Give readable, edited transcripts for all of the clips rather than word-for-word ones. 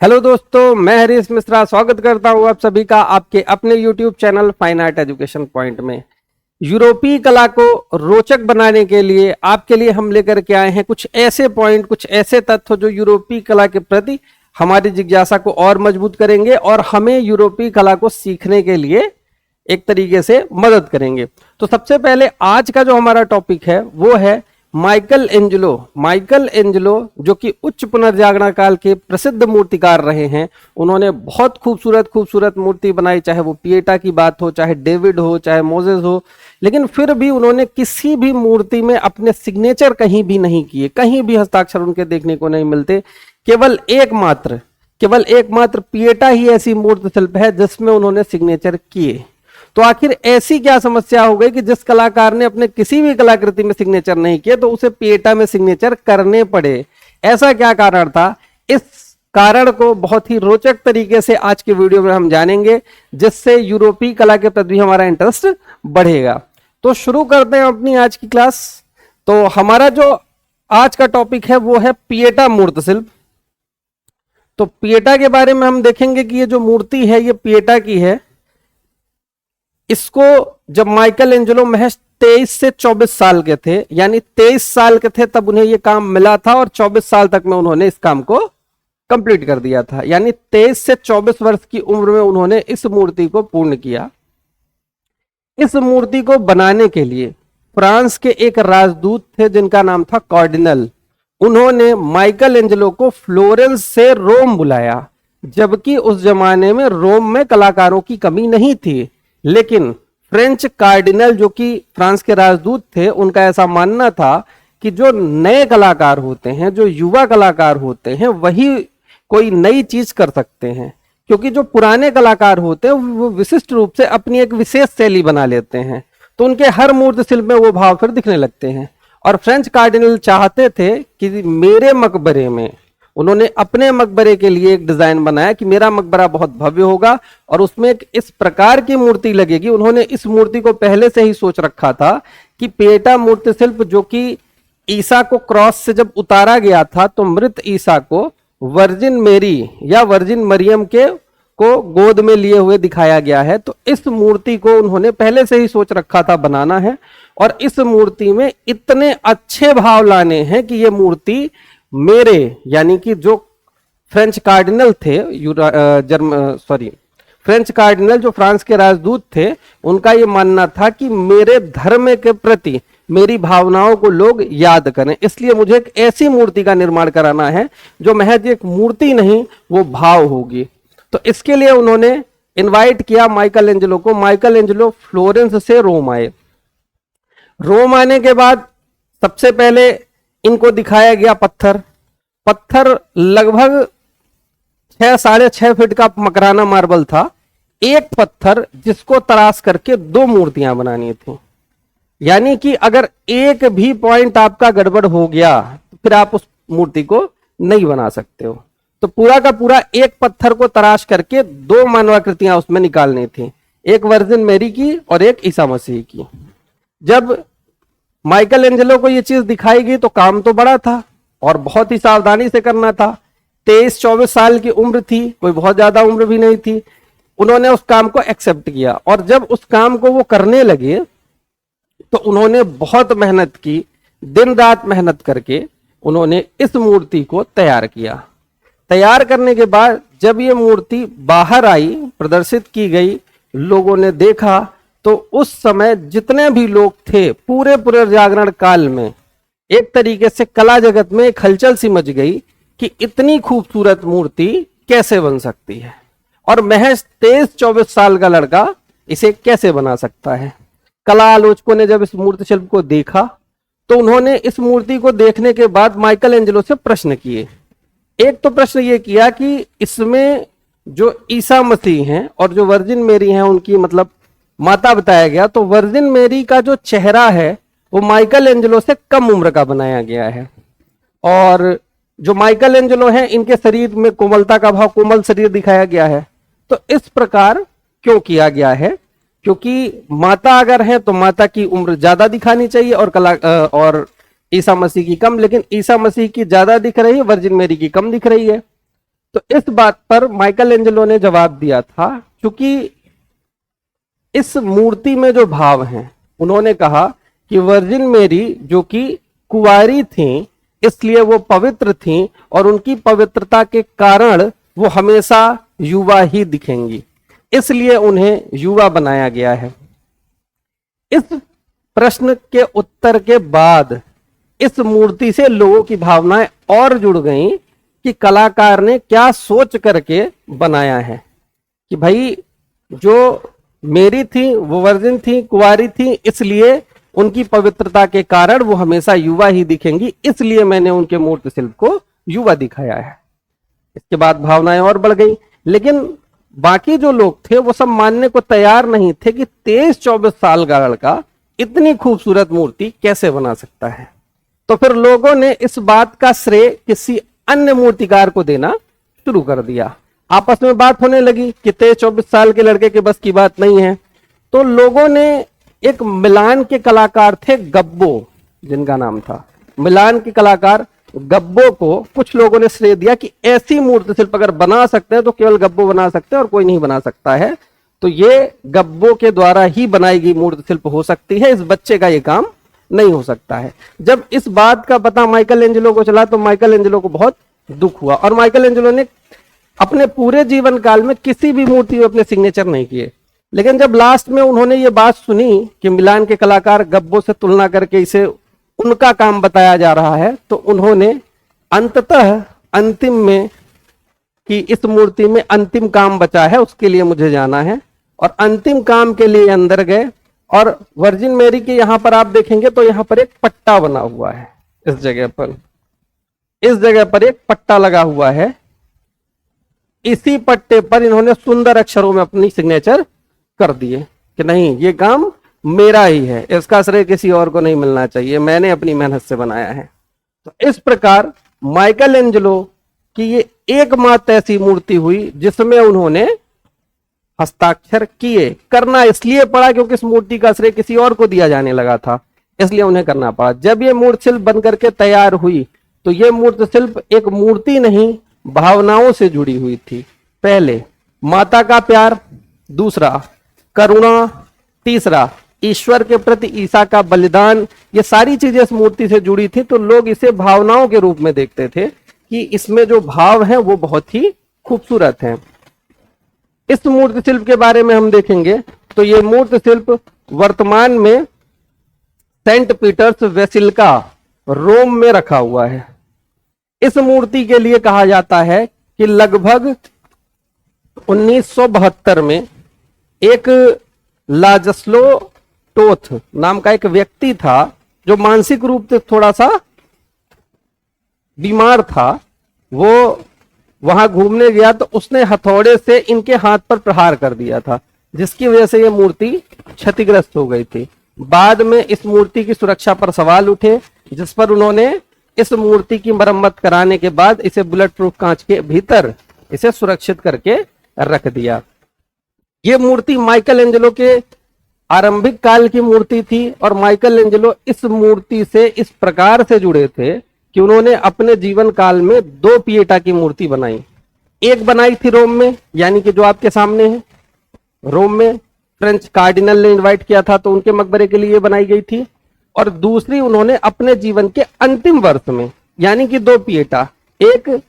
Hello दोस्तों, मैं हरीश मिश्रा स्वागत करता हूं आप सभी का आपके अपने YouTube channel fine art education point में। यूरोपीय कला को रोचक बनाने के लिए आपके लिए हम लेकर के आए हैं कुछ ऐसे पॉइंट, कुछ ऐसे तथ्य जो यूरोपीय कला के प्रति हमारी जिज्ञासा को और मजबूत करेंगे और हमें यूरोपीय कला को सीखने के लिए एक तरीके से मदद करेंगे। तो सबसे पहले आज का जो हमारा टॉपिक है वो है माइकल एंजेलो जो कि उच्च पुनर्जागरण काल के प्रसिद्ध मूर्तिकार रहे हैं। उन्होंने बहुत खूबसूरत मूर्ति बनाई, चाहे वो पिएटा की बात हो, चाहे डेविड हो, चाहे मोजेस हो, लेकिन फिर भी उन्होंने किसी भी मूर्ति में अपने सिग्नेचर कहीं भी नहीं किए, कहीं भी हस्ताक्षर उनके देखने को नहीं मिलते। केवल एकमात्र पिएटा ही ऐसी मूर्ति शिल्प है जिसमें उन्होंने सिग्नेचर किए। तो आखिर ऐसी क्या समस्या हो गई कि जिस कलाकार ने अपने किसी भी कलाकृति में सिग्नेचर नहीं किए तो उसे पिएटा में सिग्नेचर करने पड़े? ऐसा क्या कारण था? इस कारण को बहुत ही रोचक तरीके से आज के वीडियो में हम जानेंगे, जिससे यूरोपीय कला के प्रति हमारा इंटरेस्ट बढ़ेगा। तो शुरू करते हैं अपनी आज की क्लास। तो हमारा जो आज का टॉपिक है वो है पिएटा मूर्ति शिल्प। तो पिएटा के बारे में हम देखेंगे कि ये जो मूर्ति है ये पिएटा की है। इसको जब माइकल एंजेलो महज 23 से 24 साल के थे, यानी 23 साल के थे तब उन्हें यह काम मिला था और 24 साल तक में उन्होंने इस काम को कंप्लीट कर दिया था। यानी 23 से 24 वर्ष की उम्र में उन्होंने इस मूर्ति को पूर्ण किया। इस मूर्ति को बनाने के लिए फ्रांस के एक राजदूत थे जिनका नाम था कार्डिनल। उन्होंने माइकल एंजेलो को फ्लोरेंस से रोम बुलाया, जबकि उस जमाने में रोम में कलाकारों की कमी नहीं थी। लेकिन फ्रेंच कार्डिनल जो कि फ्रांस के राजदूत थे, उनका ऐसा मानना था कि जो नए कलाकार होते हैं, जो युवा कलाकार होते हैं, वही कोई नई चीज कर सकते हैं, क्योंकि जो पुराने कलाकार होते हैं वो विशिष्ट रूप से अपनी एक विशेष शैली बना लेते हैं। तो उनके हर मूर्ति शिल्प में वो भाव फिर दिखने लगते हैं। और फ्रेंच कार्डिनल चाहते थे कि मेरे मकबरे में, उन्होंने अपने मकबरे के लिए एक डिजाइन बनाया कि मेरा मकबरा बहुत भव्य होगा और उसमें एक इस प्रकार की मूर्ति लगेगी। उन्होंने इस मूर्ति को पहले से ही सोच रखा था कि पिएटा मूर्ति शिल्प जो कि ईसा को क्रॉस से जब उतारा गया था तो मृत ईसा को वर्जिन मेरी या वर्जिन मरियम के को गोद में लिए हुए दिखाया गया है। तो इस मूर्ति को उन्होंने पहले से ही सोच रखा था बनाना है, और इस मूर्ति में इतने अच्छे भाव लाने हैं कि ये मूर्ति मेरे, यानी कि जो फ्रेंच कार्डिनल थे, फ्रेंच कार्डिनल जो फ्रांस के राजदूत थे, उनका ये मानना था कि मेरे धर्म के प्रति मेरी भावनाओं को लोग याद करें, इसलिए मुझे एक ऐसी मूर्ति का निर्माण कराना है जो महज एक मूर्ति नहीं, वो भाव होगी। तो इसके लिए उन्होंने इनवाइट किया माइकल एंजेलो को। माइकल एंजेलो फ्लोरेंस से रोम आए। रोम आने के बाद सबसे पहले इनको दिखाया गया पत्थर लगभग 6-6.5 फीट का मकराना मार्बल था। एक पत्थर जिसको तराश करके 2 मूर्तियां बनानी थी, यानी कि अगर एक भी पॉइंट आपका गड़बड़ हो गया तो फिर आप उस मूर्ति को नहीं बना सकते हो। तो पूरा का पूरा एक पत्थर को तराश करके 2 मानवाकृतियां उसमें निकालनी थी, एक वर्जिन मेरी की और एक ईसा मसीह की। जब माइकल एंजेलो को यह चीज दिखाई गई तो काम तो बड़ा था और बहुत ही सावधानी से करना था। 23-24 साल की उम्र थी, कोई बहुत ज्यादा उम्र भी नहीं थी। उन्होंने उस काम को एक्सेप्ट किया और जब उस काम को वो करने लगे तो उन्होंने बहुत मेहनत की, दिन रात मेहनत करके उन्होंने इस मूर्ति को तैयार किया। तैयार करने के बाद जब ये मूर्ति बाहर आई, प्रदर्शित की गई, लोगों ने देखा, तो उस समय जितने भी लोग थे पूरे पुनर्जागरण काल में एक तरीके से कला जगत में एक हलचल सी मच गई कि इतनी खूबसूरत मूर्ति कैसे बन सकती है और महज 23-24 साल का लड़का इसे कैसे बना सकता है। कला आलोचकों ने जब इस मूर्ति शिल्प को देखा तो उन्होंने इस मूर्ति को देखने के बाद माइकल एंजेलो से प्रश्न किए। एक तो प्रश्न ये किया कि इसमें जो ईसा मसीह हैं और जो वर्जिन मेरी हैं, उनकी मतलब माता बताया गया, तो वर्जिन मेरी का जो चेहरा है वो माइकल एंजेलो से कम उम्र का बनाया गया है, और जो माइकल एंजेलो है इनके शरीर में कोमलता का भाव, कोमल शरीर दिखाया गया है। तो इस प्रकार क्यों किया गया है? क्योंकि माता अगर है तो माता की उम्र ज्यादा दिखानी चाहिए और ईसा मसीह की कम, लेकिन ईसा मसीह की ज्यादा दिख रही है, वर्जिन मेरी की कम दिख रही है। तो इस बात पर माइकल एंजेलो ने जवाब दिया था, क्योंकि इस मूर्ति में जो भाव हैं, उन्होंने कहा कि वर्जिन मेरी जो कि कुंवारी थी, इसलिए वो पवित्र थी और उनकी पवित्रता के कारण वो हमेशा युवा ही दिखेंगी, इसलिए उन्हें युवा बनाया गया है। इस प्रश्न के उत्तर के बाद इस मूर्ति से लोगों की भावनाएं और जुड़ गईं कि कलाकार ने क्या सोच करके बनाया है कि भाई जो मेरी थी वो वर्जिन थी, कुंवारी थी, इसलिए उनकी पवित्रता के कारण वो हमेशा युवा ही दिखेंगी, इसलिए मैंने उनके मूर्ति शिल्प को युवा दिखाया है। इसके बाद भावनाएं और बढ़ गई, लेकिन बाकी जो लोग थे वो सब मानने को तैयार नहीं थे कि 23-24 साल का लड़का इतनी खूबसूरत मूर्ति कैसे बना सकता है। तो फिर लोगों ने इस बात का श्रेय किसी अन्य मूर्तिकार को देना शुरू कर दिया। आपस में बात होने लगी कि 23-24 साल के लड़के के बस की बात नहीं है। तो लोगों ने एक मिलान के कलाकार थे गब्बो, जिनका नाम था, मिलान के कलाकार गब्बो को कुछ लोगों ने श्रेय दिया कि ऐसी मूर्ति शिल्प अगर बना सकते हैं तो केवल गब्बो बना सकते हैं और कोई नहीं बना सकता है, तो ये गब्बो के द्वारा ही बनाई गई मूर्ति शिल्प हो सकती है, इस बच्चे का ये काम नहीं हो सकता है। जब इस बात का पता माइकल एंजेलो को चला तो माइकल एंजेलो को बहुत दुख हुआ और माइकल एंजेलो ने अपने पूरे जीवन काल में किसी भी मूर्ति में अपने सिग्नेचर नहीं किए। लेकिन जब लास्ट में उन्होंने ये बात सुनी कि मिलान के कलाकार गब्बो से तुलना करके इसे उनका काम बताया जा रहा है, तो उन्होंने अंततः अंतिम में कि इस मूर्ति में अंतिम काम बचा है, उसके लिए मुझे जाना है, और अंतिम काम के लिए अंदर गए। और वर्जिन मेरी के यहां पर आप देखेंगे तो यहां पर एक पट्टा बना हुआ है, इस जगह पर एक पट्टा लगा हुआ है। इसी पट्टे पर इन्होंने सुंदर अक्षरों में अपनी सिग्नेचर कर दिए कि नहीं, ये काम मेरा ही है, इसका श्रेय किसी और को नहीं मिलना चाहिए, मैंने अपनी मेहनत से बनाया है। तो इस प्रकार माइकल एंजेलो की ये एकमात्र ऐसी मूर्ति हुई जिसमें उन्होंने हस्ताक्षर किए। करना इसलिए पड़ा क्योंकि इस मूर्ति का श्रेय किसी और को दिया जाने लगा था, इसलिए उन्हें करना पड़ा। जब ये मूर्ति शिल्प बन करके तैयार हुई तो ये मूर्ति शिल्प एक मूर्ति नहीं, भावनाओं से जुड़ी हुई थी। पहले माता का प्यार, दूसरा करुणा, तीसरा ईश्वर के प्रति ईसा का बलिदान, ये सारी चीजें इस मूर्ति से जुड़ी थी। तो लोग इसे भावनाओं के रूप में देखते थे कि इसमें जो भाव हैं वो बहुत ही खूबसूरत हैं। इस मूर्ति शिल्प के बारे में हम देखेंगे तो ये मूर्ति शिल्प वर्तमान में सेंट पीटर्स बेसिलिका रोम में रखा हुआ है। इस मूर्ति के लिए कहा जाता है कि लगभग 1972 में एक लाजस्लो टोथ नाम का एक व्यक्ति था जो मानसिक रूप से थोड़ा सा बीमार था। वो वहां घूमने गया तो उसने हथौड़े से इनके हाथ पर प्रहार कर दिया था, जिसकी वजह से यह मूर्ति क्षतिग्रस्त हो गई थी। बाद में इस मूर्ति की सुरक्षा पर सवाल उठे, जिस पर उन्होंने इस मूर्ति की मरम्मत कराने के बाद इसे बुलेट प्रूफ कांच के भीतर इसे सुरक्षित करके रख दिया। ये मूर्ति माइकल एंजेलो के आरंभिक काल की मूर्ति थी और माइकल एंजेलो इस मूर्ति से इस प्रकार से जुड़े थे कि उन्होंने अपने जीवन काल में 2 पिएटा की मूर्ति बनाई। एक बनाई थी रोम में, यानी कि जो आपके सामने है, रोम में फ्रेंच कार्डिनल ने इनवाइट किया था तो उनके मकबरे के लिए बनाई गई थी। और दूसरी उन्होंने अपने जीवन के अंतिम वर्ष में, यानी कि 2 पिएटा, एक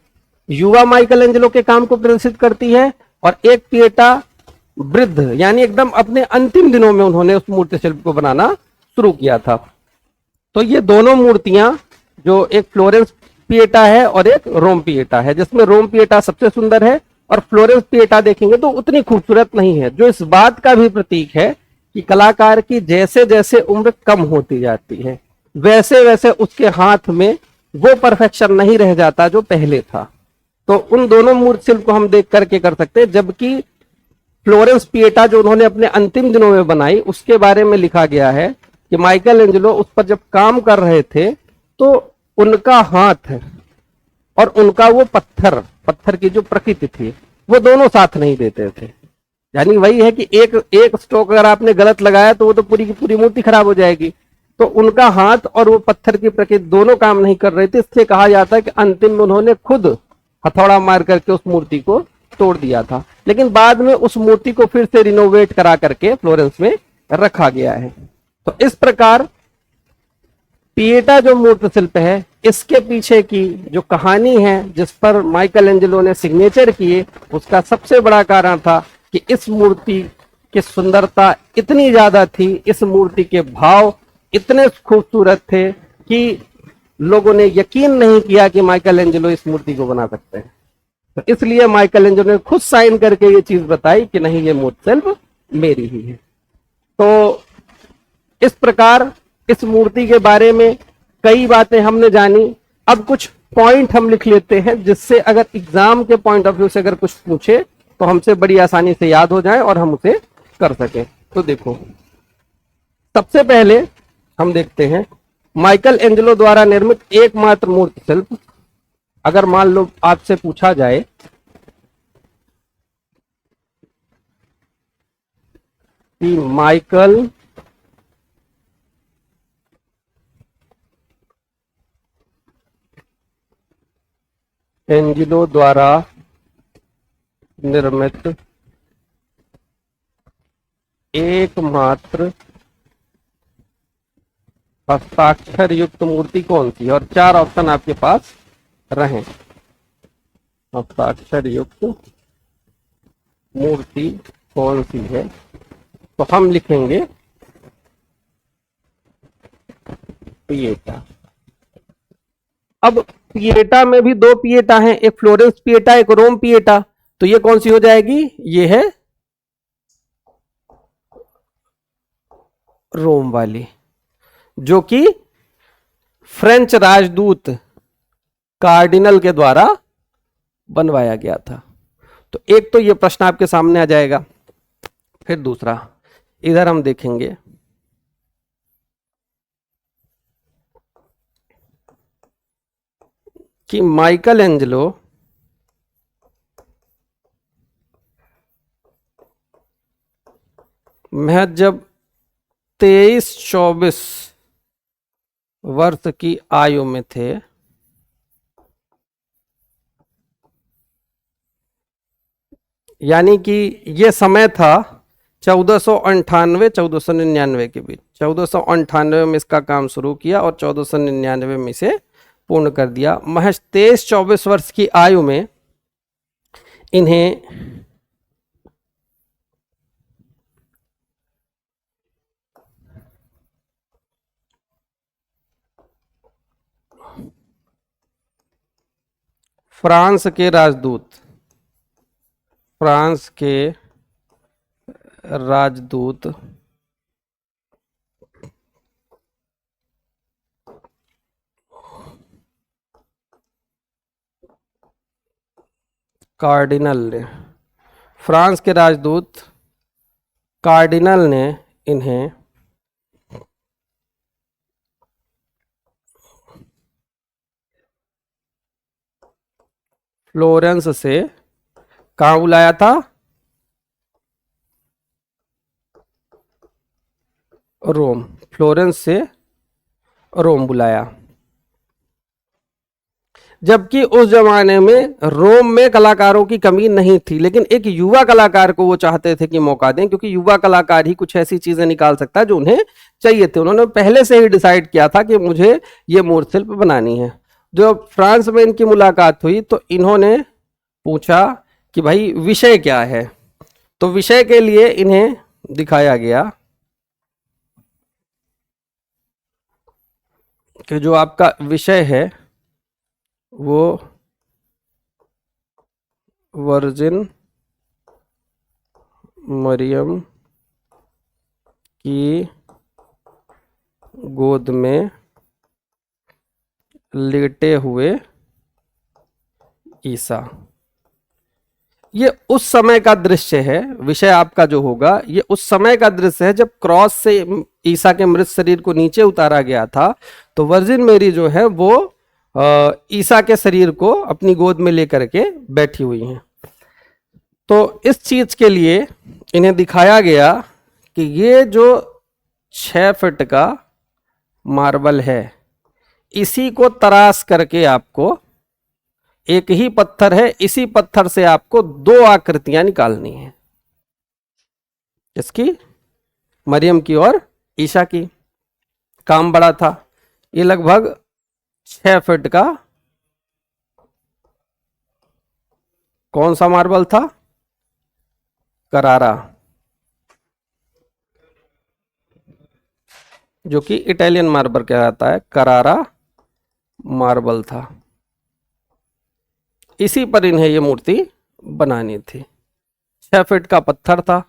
युवा माइकल एंजेलो के काम को प्रदर्शित करती है और एक पिएटा वृद्ध, यानी एकदम अपने अंतिम दिनों में उन्होंने उस मूर्ति शिल्प को बनाना शुरू किया था। तो ये दोनों मूर्तियां, जो एक फ्लोरेंस पिएटा है और एक रोम पिएटा है, जिसमें रोम पिएटा सबसे सुंदर है और फ्लोरेंस पिएटा देखेंगे तो उतनी खूबसूरत नहीं है, जो इस बात का भी प्रतीक है कि कलाकार की जैसे जैसे उम्र कम होती जाती है वैसे वैसे उसके हाथ में वो परफेक्शन नहीं रह जाता जो पहले था। तो उन दोनों मूर्ति शिल्प को हम देख करके कर सकते हैं। जबकि फ्लोरेंस पिएटा जो उन्होंने अपने अंतिम दिनों में बनाई, उसके बारे में लिखा गया है कि माइकल एंजेलो उस पर जब काम कर रहे थे तो उनका हाथ और उनका वो पत्थर की जो प्रकृति थी वो दोनों साथ नहीं देते थे। यानी वही है कि एक स्ट्रोक अगर आपने गलत लगाया तो वो तो पूरी की पूरी मूर्ति खराब हो जाएगी। तो उनका हाथ और वो पत्थर की प्रकृति दोनों काम नहीं कर रहे थे, इसलिए कहा जाता है कि अंतिम में उन्होंने खुद हथौड़ा मार करके उस मूर्ति को तोड़ दिया था। लेकिन बाद में उस मूर्ति को फिर से रिनोवेट करा करके फ्लोरेंस में रखा गया है। तो इस प्रकार पिएटा जो मूर्ति शिल्प है, इसके पीछे की जो कहानी है जिस पर माइकल एंजेलो ने सिग्नेचर किए, उसका सबसे बड़ा कारण था कि इस मूर्ति की सुंदरता इतनी ज्यादा थी, इस मूर्ति के भाव इतने खूबसूरत थे कि लोगों ने यकीन नहीं किया कि माइकल एंजेलो इस मूर्ति को बना सकते हैं। तो इसलिए माइकल एंजेलो ने खुद साइन करके ये चीज बताई कि नहीं, ये मूर्ति शिल्प मेरी ही है। तो इस प्रकार इस मूर्ति के बारे में कई बातें हमने जानी। अब कुछ पॉइंट हम लिख लेते हैं जिससे अगर एग्जाम के पॉइंट ऑफ व्यू से अगर कुछ पूछे तो हमसे बड़ी आसानी से याद हो जाए और हम उसे कर सकें। तो देखो, सबसे पहले हम देखते हैं माइकल एंजेलो द्वारा निर्मित एकमात्र मूर्ति शिल्प। अगर मान लो आपसे पूछा जाए कि माइकल एंजेलो द्वारा निर्मित एकमात्र हस्ताक्षर युक्त मूर्ति कौन सी है, और 4 ऑप्शन आपके पास रहे। हस्ताक्षर युक्त मूर्ति कौन सी है, तो हम लिखेंगे पिएटा। अब पिएटा में भी 2 पिएटा हैं, एक फ्लोरेंस पिएटा, एक रोम पिएटा। तो ये कौन सी हो जाएगी, ये है रोम वाली, जो कि फ्रेंच राजदूत कार्डिनल के द्वारा बनवाया गया था। तो एक तो ये प्रश्न आपके सामने आ जाएगा। फिर दूसरा, इधर हम देखेंगे कि माइकल एंजेलो महज जब 23-24 वर्ष की आयु में थे, यानी कि ये समय था 1498-1499 के बीच। 1498 में इसका काम शुरू किया और 1499 में इसे पूर्ण कर दिया। महज 23-24 वर्ष की आयु में इन्हें फ्रांस के राजदूत फ्रांस के राजदूत कार्डिनल ने इन्हें फ्लोरेंस से कहां बुलाया था, रोम। फ्लोरेंस से रोम बुलाया। जबकि उस जमाने में रोम में कलाकारों की कमी नहीं थी, लेकिन एक युवा कलाकार को वो चाहते थे कि मौका दें, क्योंकि युवा कलाकार ही कुछ ऐसी चीजें निकाल सकता है जो उन्हें चाहिए थे। उन्होंने पहले से ही डिसाइड किया था कि मुझे ये मूर्ति शिल्प बनानी है। जब फ्रांस में इनकी मुलाकात हुई तो इन्होंने पूछा कि भाई विषय क्या है। तो विषय के लिए इन्हें दिखाया गया कि जो आपका विषय है वो वर्जिन मरियम की गोद में लेटे हुए ईसा। ये उस समय का दृश्य है। विषय आपका जो होगा ये उस समय का दृश्य है जब क्रॉस से ईसा के मृत शरीर को नीचे उतारा गया था। तो वर्जिन मेरी जो है वो ईसा के शरीर को अपनी गोद में लेकर के बैठी हुई हैं। तो इस चीज के लिए इन्हें दिखाया गया कि ये जो 6 फीट का मार्बल है, इसी को तराश करके आपको एक ही पत्थर है, इसी पत्थर से आपको दो आकृतियां निकालनी है। इसकी, मरियम की और ईशा की। काम बड़ा था। ये लगभग 6 फीट का कौन सा मार्बल था? करारा, जो कि इटालियन मार्बल कहलाता है। करारा मार्बल था। इसी पर इन्हें ये मूर्ति बनानी थी। 6 फीट का पत्थर था।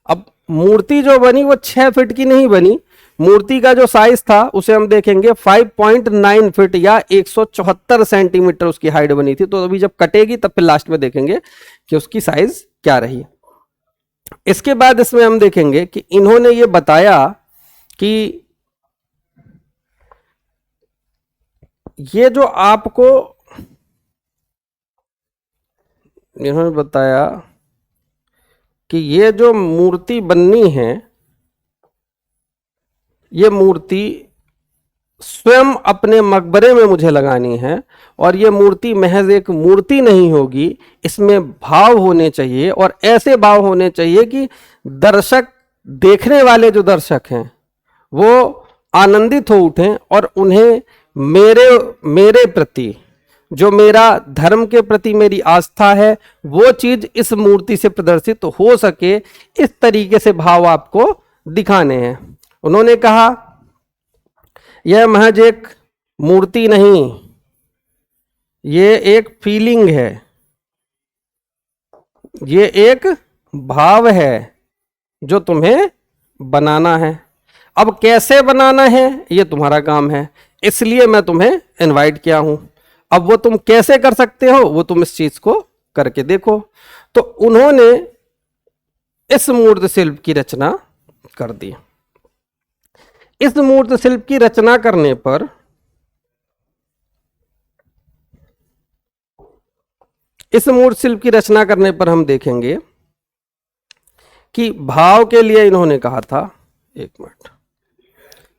अब मूर्ति जो बनी वो 6 फीट की नहीं बनी। मूर्ति का जो साइज था उसे हम देखेंगे 5.9 फीट या 174 सेंटीमीटर उसकी हाइट बनी थी। तो अभी जब कटेगी तब फिर लास्ट में देखेंगे कि उसकी साइज क्या रही। इसके बाद इसमें हम देखेंगे कि इन्होंने ये बताया कि ये जो आपको इन्होंने बताया कि ये जो मूर्ति बननी है, ये मूर्ति स्वयं अपने मकबरे में मुझे लगानी है। और ये मूर्ति महज एक मूर्ति नहीं होगी, इसमें भाव होने चाहिए और ऐसे भाव होने चाहिए कि दर्शक, देखने वाले जो दर्शक हैं वो आनंदित हो उठें और उन्हें मेरे प्रति, जो मेरा धर्म के प्रति मेरी आस्था है, वो चीज इस मूर्ति से प्रदर्शित हो सके। इस तरीके से भाव आपको दिखाने हैं। उन्होंने कहा यह महज एक मूर्ति नहीं, ये एक फीलिंग है, ये एक भाव है जो तुम्हें बनाना है। अब कैसे बनाना है ये तुम्हारा काम है, इसलिए मैं तुम्हें इनवाइट किया हूं। अब वो तुम कैसे कर सकते हो वो तुम इस चीज को करके देखो। तो उन्होंने इस मूर्ति शिल्प की रचना कर दी। इस मूर्ति शिल्प की रचना करने पर हम देखेंगे कि भाव के लिए इन्होंने कहा था, एक मिनट,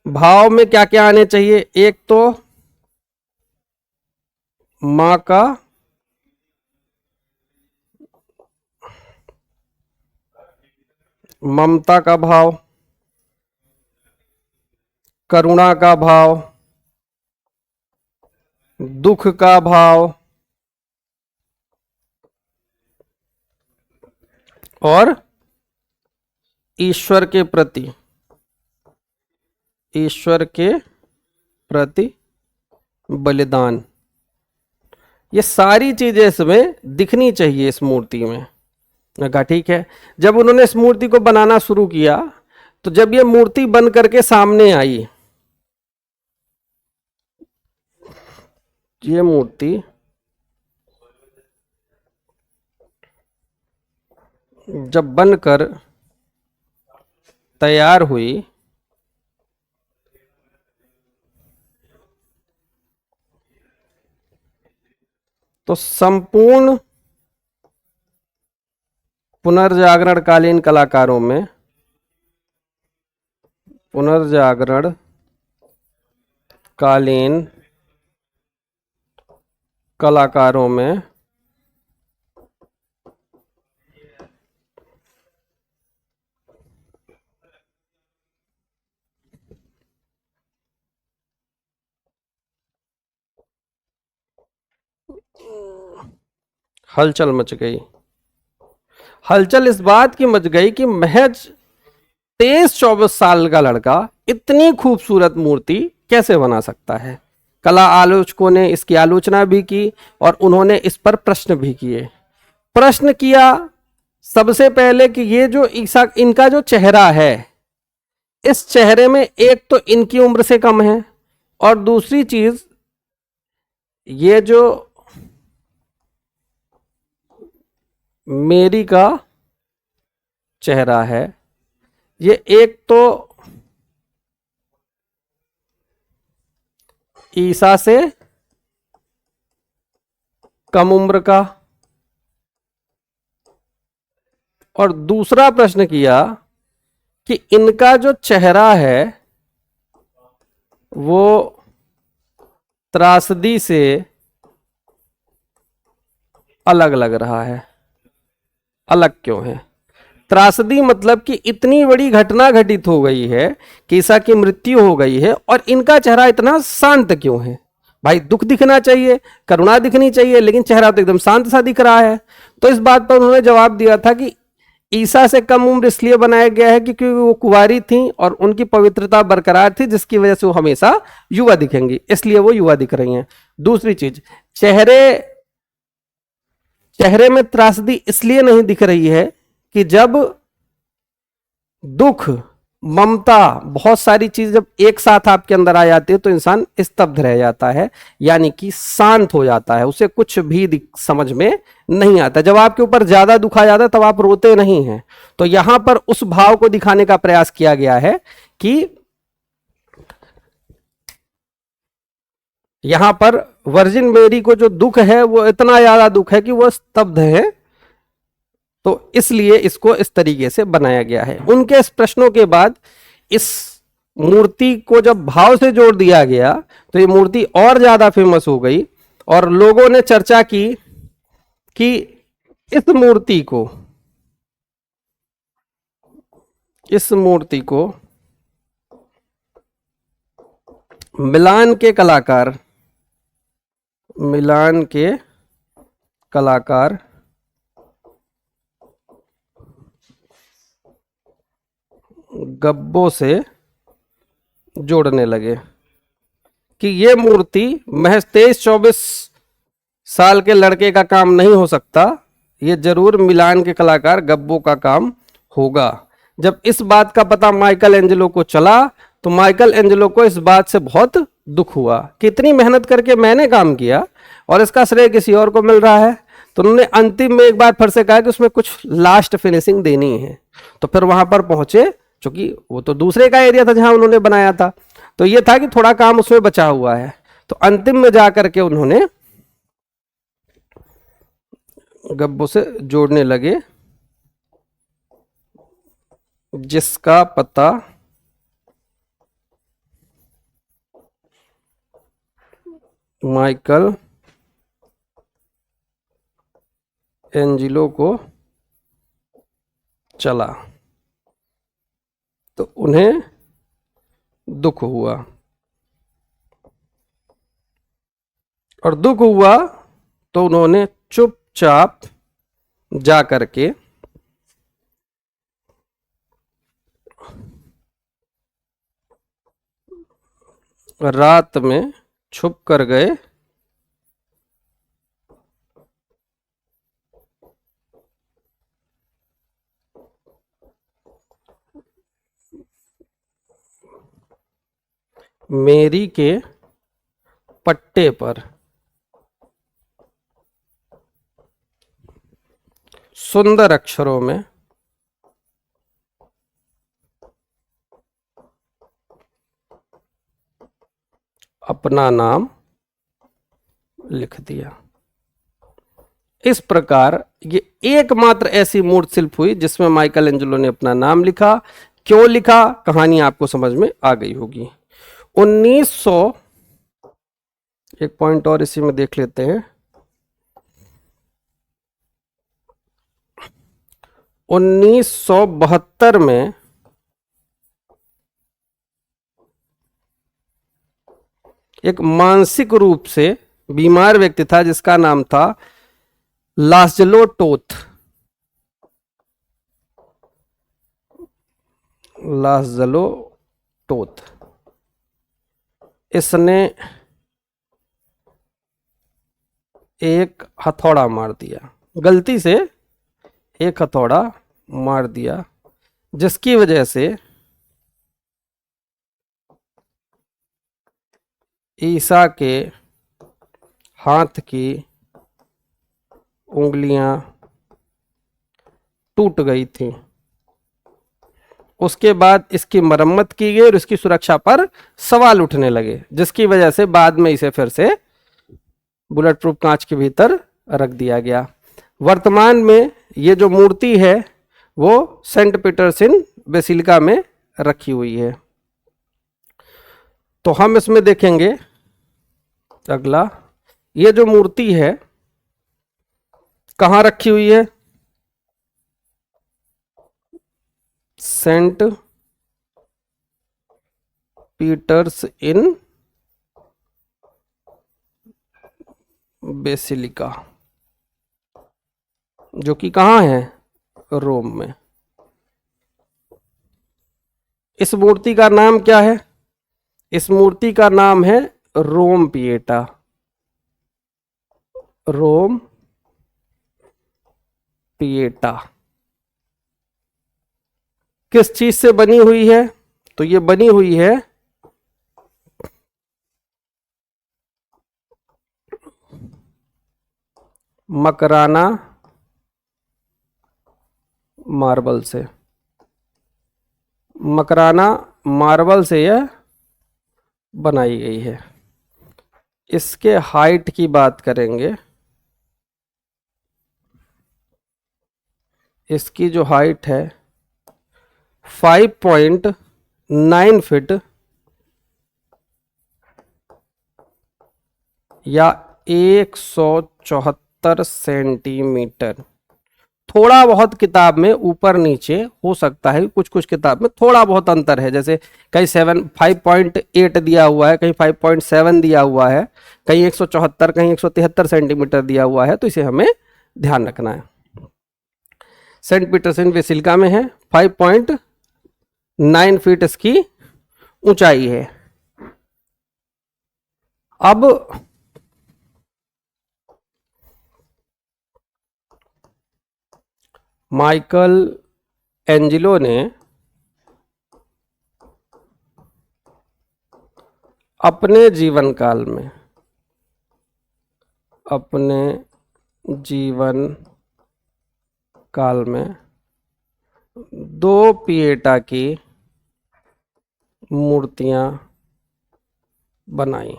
भाव में क्या क्या आने चाहिए। एक तो मां का ममता का भाव, करुणा का भाव, दुख का भाव और ईश्वर के प्रति बलिदान। ये सारी चीजें इसमें दिखनी चाहिए इस मूर्ति में। कहा ठीक है। जब उन्होंने इस मूर्ति को बनाना शुरू किया तो जब ये मूर्ति बन करके सामने आई, ये मूर्ति जब बनकर तैयार हुई तो संपूर्ण पुनर्जागरण कालीन कलाकारों में, पुनर्जागरण कालीन कलाकारों में हलचल मच गई। हलचल इस बात की मच गई कि महज 23-24 साल का लड़का इतनी खूबसूरत मूर्ति कैसे बना सकता है। कला आलोचकों ने इसकी आलोचना भी की और उन्होंने इस पर प्रश्न भी किए। प्रश्न किया सबसे पहले कि ये जो इनका जो चेहरा है, इस चेहरे में एक तो इनकी उम्र से कम है और दूसरी चीज ये जो मेरी का चेहरा है, ये एक तो ईसा से कम उम्र का, और दूसरा प्रश्न किया कि इनका जो चेहरा है वो त्रासदी से अलग लग रहा है, अलग क्यों है? त्रासदी मतलब कि इतनी बड़ी घटना घटित हो गई है कि ईसा की मृत्यु हो गई है और इनका चेहरा इतना शांत क्यों है? भाई दुख दिखना चाहिए, करुणा दिखनी चाहिए, लेकिन चेहरा तो एकदम शांत सा दिख रहा है। तो इस बात पर उन्होंने जवाब दिया था कि ईसा से कम उम्र इसलिए बनाया गया है क्योंकि वो कुंवारी थी और उनकी पवित्रता बरकरार थी, जिसकी वजह से वो हमेशा युवा दिखेंगी, इसलिए वो युवा दिख रही हैं। दूसरी चीज, चेहरे में त्रासदी इसलिए नहीं दिख रही है कि जब दुख, ममता, बहुत सारी चीज जब एक साथ आपके अंदर आ जाती है तो इंसान स्तब्ध रह जाता है, यानी कि शांत हो जाता है, उसे कुछ भी समझ में नहीं आता। जब आपके ऊपर ज्यादा दुख आ जाता है तब आप रोते नहीं हैं। तो यहां पर उस भाव को दिखाने का प्रयास किया गया है कि यहां पर वर्जिन मेरी को जो दुख है वो इतना ज्यादा दुख है कि वो स्तब्ध है, तो इसलिए इसको इस तरीके से बनाया गया है। उनके इस प्रश्नों के बाद इस मूर्ति को जब भाव से जोड़ दिया गया तो ये मूर्ति और ज्यादा फेमस हो गई और लोगों ने चर्चा की कि इस मूर्ति को मिलान के कलाकार गब्बो से जोड़ने लगे कि ये मूर्ति महज 23-24 साल के लड़के का काम नहीं हो सकता, ये जरूर मिलान के कलाकार गब्बो का काम होगा। जब इस बात का पता माइकल एंजेलो को चला तो माइकल एंजेलो को इस बात से बहुत दुख हुआ कि इतनी मेहनत करके मैंने काम किया और इसका श्रेय किसी और को मिल रहा है। तो उन्होंने अंतिम में एक बार फिर से कहा कि उसमें कुछ लास्ट फिनिशिंग देनी है। तो फिर वहां पर पहुंचे, क्योंकि वो तो दूसरे का एरिया था जहां उन्होंने बनाया था, तो ये था कि थोड़ा काम उसमें बचा हुआ है। तो अंतिम में जाकर के उन्होंने गब्बो से जोड़ने लगे, जिसका पता माइकल एंजेलो को चला तो उन्हें दुख हुआ, और दुख हुआ तो उन्होंने चुपचाप जा करके रात में छुप कर गए मेरी के पट्टे पर, सुंदर अक्षरों में अपना नाम लिख दिया। इस प्रकार ये एकमात्र ऐसी मूर्त शिल्प हुई जिसमें माइकल एंजेलो ने अपना नाम लिखा। क्यों लिखा, कहानी आपको समझ में आ गई होगी। 1900, एक पॉइंट और इसी में देख लेते हैं, 1972 में एक मानसिक रूप से बीमार व्यक्ति था जिसका नाम था लाजलो टोथ। लाजलो टोथ, इसने एक हथौड़ा मार दिया, गलती से एक हथौड़ा मार दिया, जिसकी वजह से ईसा के हाथ की उंगलियां टूट गई थी। उसके बाद इसकी मरम्मत की गई और इसकी सुरक्षा पर सवाल उठने लगे, जिसकी वजह से बाद में इसे फिर से बुलेट प्रूफ कांच के भीतर रख दिया गया। वर्तमान में ये जो मूर्ति है वो सेंट पीटर्स इन बेसिलिका में रखी हुई है। तो हम इसमें देखेंगे अगला, ये जो मूर्ति है कहाँ रखी हुई है? सेंट पीटर्स इन बेसिलिका, जो कि कहाँ है? रोम में। इस मूर्ति का नाम क्या है? इस मूर्ति का नाम है रोम पिएटा। रोम पिएटा किस चीज से बनी हुई है? तो ये बनी हुई है मकराना मार्बल से। मकराना मार्बल से यह बनाई गई है। इसके हाइट की बात करेंगे, इसकी जो हाइट है 5.9 फीट या 174 सेंटीमीटर। थोड़ा बहुत किताब में ऊपर नीचे हो सकता है, कुछ कुछ किताब में थोड़ा बहुत अंतर है, जैसे कहीं 5.8 दिया हुआ है, कहीं 5.7 दिया हुआ है, कहीं 174, कहीं 173 सेंटीमीटर दिया हुआ है, तो इसे हमें ध्यान रखना है। सेंट पीटर्सन बेसिलिका में है, 5.9 फीट इसकी ऊंचाई है। अब माइकल एंजिलो ने अपने जीवन काल में, अपने जीवन काल में 2 पिएटा की मूर्तियां बनाई।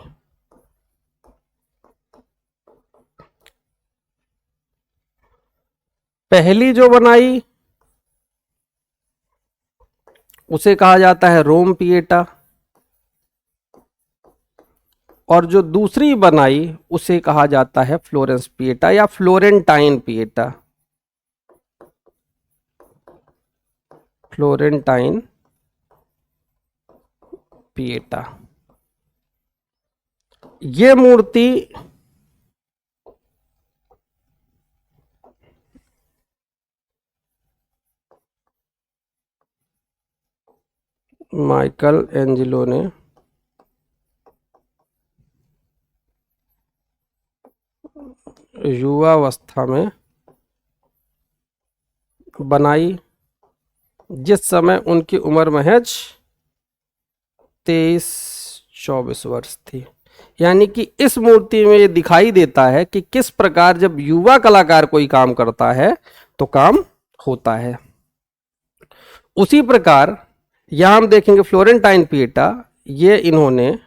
पहली जो बनाई उसे कहा जाता है रोम पिएटा, और जो दूसरी बनाई उसे कहा जाता है फ्लोरेंस पिएटा या फ्लोरेंटाइन पिएटा। Florentine Pieta. ये मूर्ति माइकल एंजिलो ने युवावस्था में बनाई, जिस समय उनकी उम्र महज 23-24 वर्ष थी। यानी कि इस मूर्ति में ये दिखाई देता है कि किस प्रकार जब युवा कलाकार कोई काम करता है तो काम होता है। उसी प्रकार यहां हम देखेंगे फ्लोरेंटाइन पिएटा, ये इन्होंने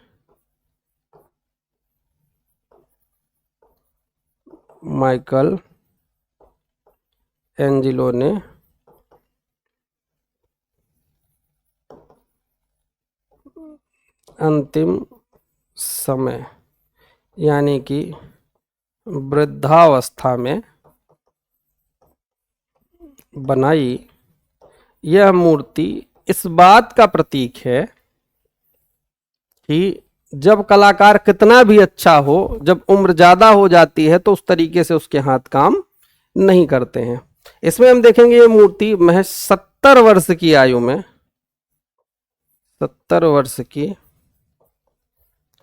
माइकल एंजिलो ने अंतिम समय यानी कि वृद्धावस्था में बनाई। यह मूर्ति इस बात का प्रतीक है कि जब कलाकार कितना भी अच्छा हो, जब उम्र ज्यादा हो जाती है तो उस तरीके से उसके हाथ काम नहीं करते हैं। इसमें हम देखेंगे ये मूर्ति महज 70 वर्ष की आयु में, 70 वर्ष की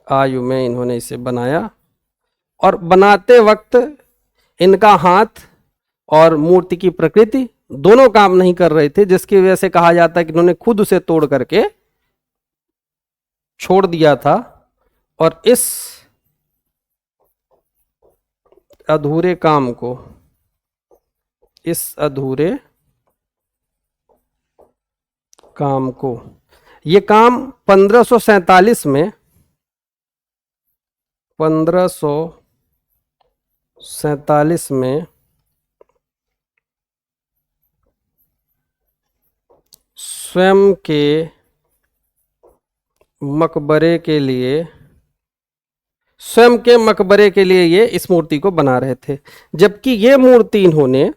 आयु में इन्होंने इसे बनाया, और बनाते वक्त इनका हाथ और मूर्ति की प्रकृति दोनों काम नहीं कर रहे थे, जिसकी वजह से कहा जाता है कि इन्होंने खुद उसे तोड़ करके छोड़ दिया था। और इस अधूरे काम को, इस अधूरे काम को, ये काम 1547 में, 1547 में स्वयं के मकबरे के लिए स्वयं के मकबरे के लिए ये इस मूर्ति को बना रहे थे। जबकि ये मूर्ति इन्होंने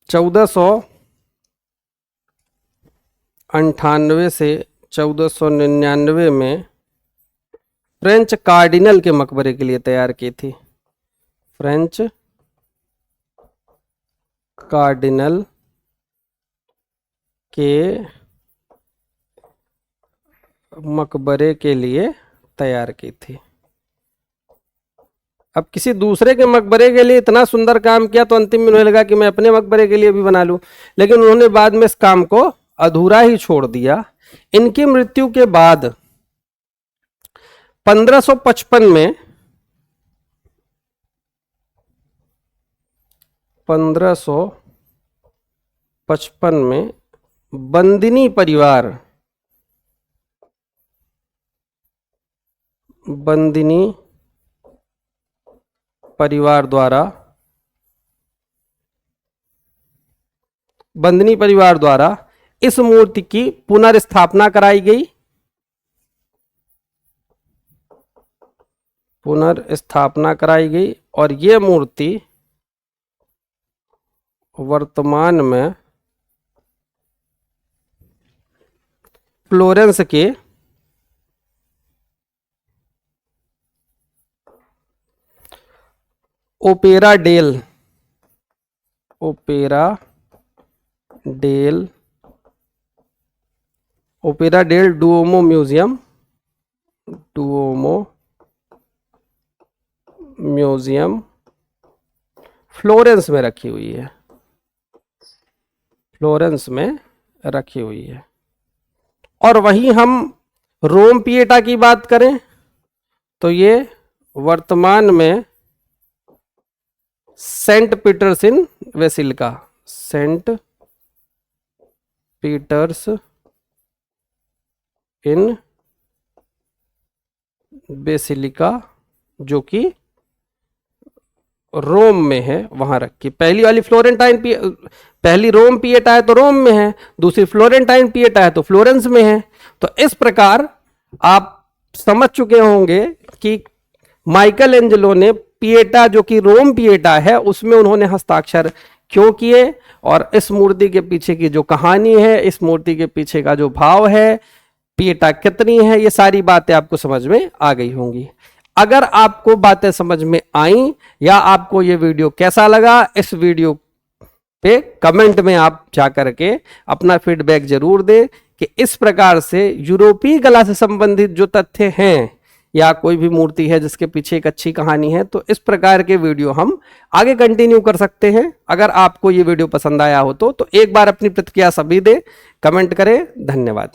1498 से 1499 में फ्रेंच कार्डिनल के मकबरे के लिए तैयार की थी। फ्रेंच कार्डिनल के मकबरे के लिए तैयार की थी। अब किसी दूसरे के मकबरे के लिए इतना सुंदर काम किया तो अंतिम में उन्हें लगा कि मैं अपने मकबरे के लिए भी बना लूं, लेकिन उन्होंने बाद में इस काम को अधूरा ही छोड़ दिया। इनकी मृत्यु के बाद 1555 में बंदिनी परिवार द्वारा इस मूर्ति की पुनर्स्थापना कराई गई और ये मूर्ति वर्तमान में फ्लोरेंस के Opera del Duomo museum Florence में रखी हुई है। और वहीं हम रोम पिएटा की बात करें तो ये वर्तमान में सेंट पीटर्स इन बेसिलिका जो कि रोम में है, वहां रखी। पहली रोम पिएटा है तो रोम में है, दूसरी फ्लोरेंटाइन पिएटा है तो फ्लोरेंस में है। तो इस प्रकार आप समझ चुके होंगे कि माइकल एंजेलो ने पिएटा जो कि रोम पिएटा है उसमें उन्होंने हस्ताक्षर क्यों किए, और इस मूर्ति के पीछे की जो कहानी है, इस मूर्ति के पीछे का जो भाव है, पिएटा कितनी है, ये सारी बातें आपको समझ में आ गई होंगी। अगर आपको बातें समझ में आई या आपको ये वीडियो कैसा लगा, इस वीडियो पे कमेंट में आप जाकर के अपना फीडबैक जरूर दें कि इस प्रकार से यूरोपीय कला से संबंधित जो तथ्य हैं या कोई भी मूर्ति है जिसके पीछे एक अच्छी कहानी है, तो इस प्रकार के वीडियो हम आगे कंटिन्यू कर सकते हैं। अगर आपको ये वीडियो पसंद आया हो तो एक बार अपनी प्रतिक्रिया सभी दें, कमेंट करें। धन्यवाद।